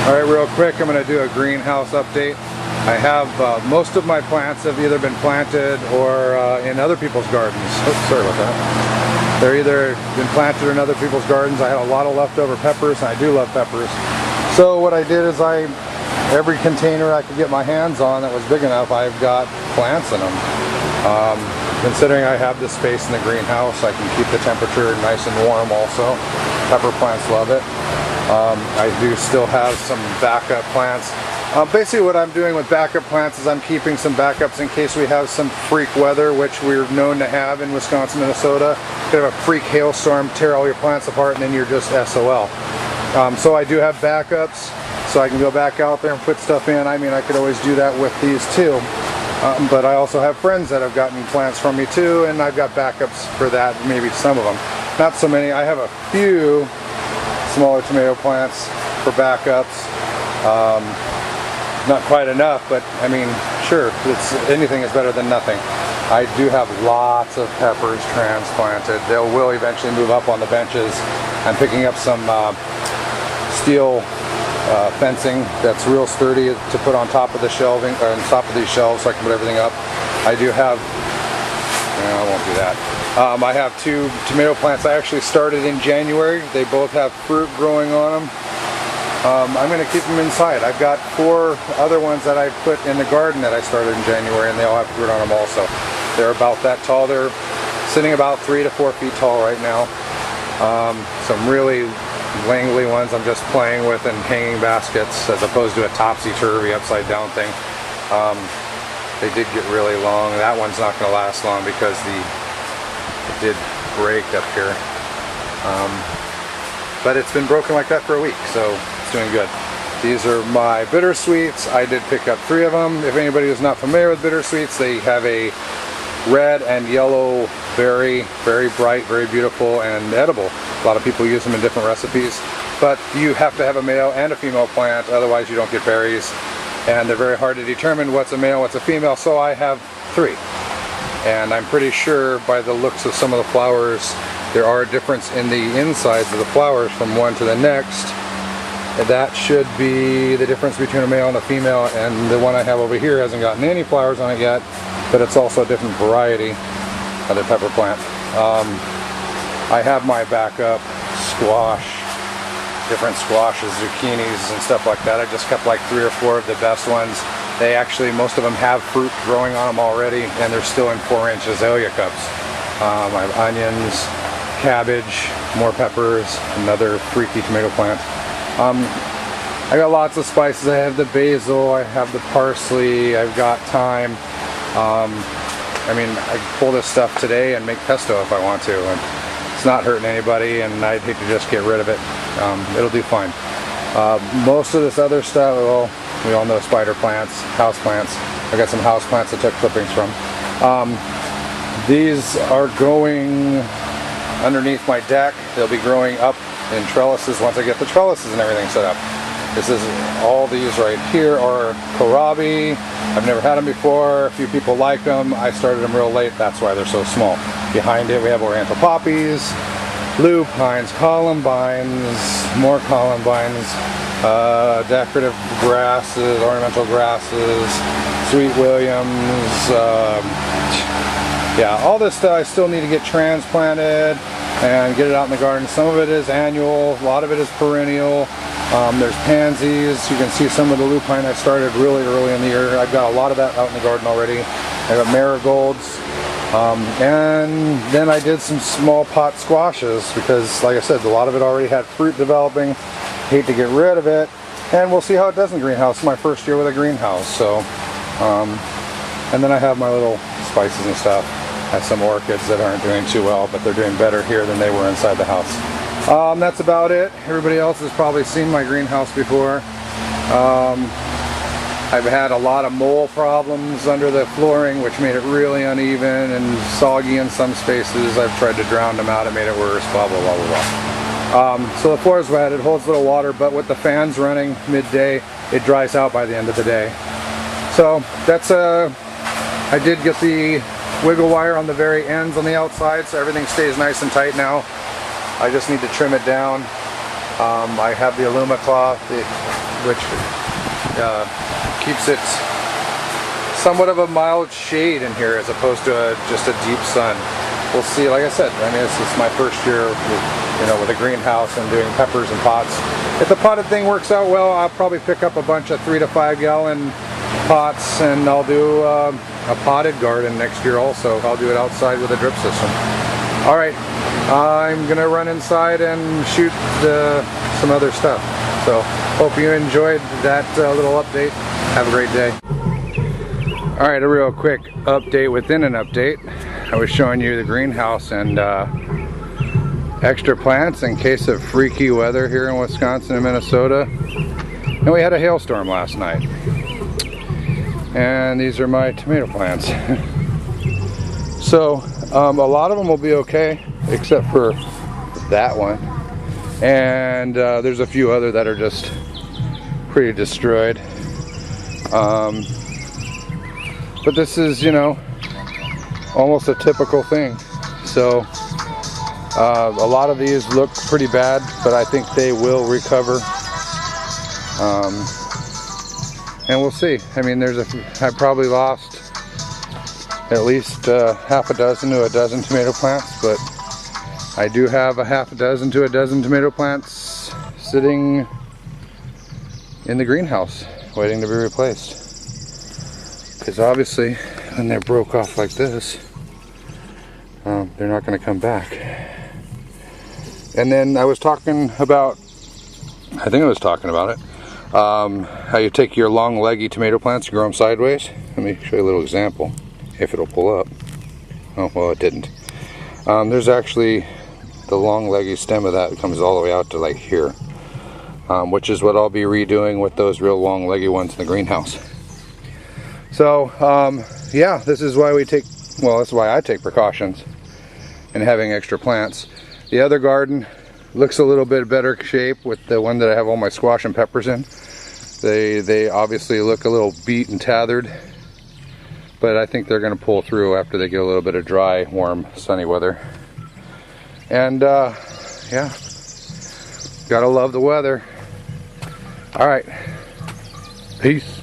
Alright, real quick, I'm going to do a greenhouse update. I have most of my plants have either been planted or in other people's gardens. Oops, sorry about that. They're either been planted in other people's gardens. I had a lot of leftover peppers, and I do love peppers. So what I did is every container I could get my hands on that was big enough, I've got plants in them. Considering I have this space in the greenhouse, I can keep the temperature nice and warm also. Pepper plants love it. I do still have some backup plants. Basically what I'm doing with backup plants is I'm keeping some backups in case we have some freak weather, which we're known to have in Wisconsin, Minnesota. You could have a freak hailstorm, tear all your plants apart, and then you're just SOL. So I do have backups, so I can go back out there and put stuff in. I mean, I could always do that with these too. But I also have friends that have gotten plants from me too, and I've got backups for that, maybe some of them. Not so many. I have a few smaller tomato plants for backups. Not quite enough, but I mean, sure, anything is better than nothing. I do have lots of peppers transplanted. They will eventually move up on the benches. I'm picking up some steel fencing that's real sturdy to put on top of the shelving, or on top of these shelves, so I can put everything up. I do have, no, I won't do that. I have 2 tomato plants I actually started in January. They both have fruit growing on them. I'm going to keep them inside. I've got 4 other ones that I put in the garden that I started in January, and they all have fruit on them also. They're about that tall. They're sitting about 3 to 4 feet tall right now. Some really Langley ones I'm just playing with in hanging baskets as opposed to a topsy-turvy upside down thing. They did get really long. That one's not going to last long because it did break up here. But it's been broken like that for a week, so it's doing good. These are my bittersweets. I did pick up 3 of them. If anybody is not familiar with bittersweets, they have a red and yellow berry, very bright, very beautiful, and edible. A lot of people use them in different recipes, but you have to have a male and a female plant, otherwise you don't get berries, and they're very hard to determine what's a male, what's a female, so I have 3. And I'm pretty sure by the looks of some of the flowers, there are a difference in the insides of the flowers from one to the next. That should be the difference between a male and a female, and the one I have over here hasn't gotten any flowers on it yet, but it's also a different variety of the pepper plant. I have my backup squash, different squashes, zucchinis and stuff like that. I just kept like 3 or 4 of the best ones. They actually, most of them have fruit growing on them already, and they're still in 4-inch azalea cups. I have onions, cabbage, more peppers, another freaky tomato plant. I got lots of spices. I have the basil, I have the parsley, I've got thyme. I mean, I can pull this stuff today and make pesto if I want to, and it's not hurting anybody, and I'd hate to just get rid of it. It'll do fine. Most of this other stuff, well, we all know spider plants, house plants. I got some house plants I took clippings from. These are going underneath my deck. They'll be growing up in trellises once I get the trellises and everything set up. This is, all these right here are kohlrabi. I've never had them before. A few people like them. I started them real late, that's why they're so small. Behind it we have oriental poppies, lupines, columbines, more columbines, decorative grasses, ornamental grasses, sweet williams. Yeah, all this stuff I still need to get transplanted and get it out in the garden. Some of it is annual, a lot of it is perennial. There's pansies. You can see some of the lupine I started really early in the year. I've got a lot of that out in the garden already. I got marigolds. And then I did some small pot squashes because, like I said, a lot of it already had fruit developing. Hate to get rid of it. And we'll see how it does in the greenhouse. It's my first year with a greenhouse. So, and then I have my little spices and stuff. I have some orchids that aren't doing too well, but they're doing better here than they were inside the house. That's about it. Everybody else has probably seen my greenhouse before. I've had a lot of mole problems under the flooring, which made it really uneven and soggy in some spaces. I've tried to drown them out, it made it worse, blah, blah, blah, blah, blah. So the floor is wet, it holds a little water, but with the fans running midday, it dries out by the end of the day. So that's I did get the wiggle wire on the very ends on the outside, so everything stays nice and tight now. I just need to trim it down. I have the Alumacloth, which keeps it somewhat of a mild shade in here as opposed to just a deep sun. We'll see. Like I said, I mean, this is my first year with a greenhouse and doing peppers and pots. If the potted thing works out well, I'll probably pick up a bunch of 3 to 5 gallon pots, and I'll do a potted garden next year also. I'll do it outside with a drip system. Alright, I'm gonna run inside and shoot some other stuff. So, hope you enjoyed that little update. Have a great day. Alright, a real quick update within an update. I was showing you the greenhouse and extra plants in case of freaky weather here in Wisconsin and Minnesota. And we had a hailstorm last night. And these are my tomato plants. So a lot of them will be okay, except for that one. And there's a few other that are just pretty destroyed. But this is, almost a typical thing. So a lot of these look pretty bad, but I think they will recover. And we'll see. I mean, I probably lost at least half a dozen to a dozen tomato plants, but I do have a half a dozen to a dozen tomato plants sitting in the greenhouse waiting to be replaced. Because obviously, when they're broke off like this, they're not going to come back. And then I was talking about, I think I was talking about it, how you take your long leggy tomato plants, grow them sideways. Let me show you a little example, if it'll pull up. Oh, well, it didn't. There's actually the long leggy stem of that comes all the way out to like here, which is what I'll be redoing with those real long leggy ones in the greenhouse. So, yeah, this is why that's why I take precautions in having extra plants. The other garden looks a little bit better shape with the one that I have all my squash and peppers in. They obviously look a little beat and tethered, but I think they're going to pull through after they get a little bit of dry, warm, sunny weather. And yeah, gotta love the weather. All right, peace.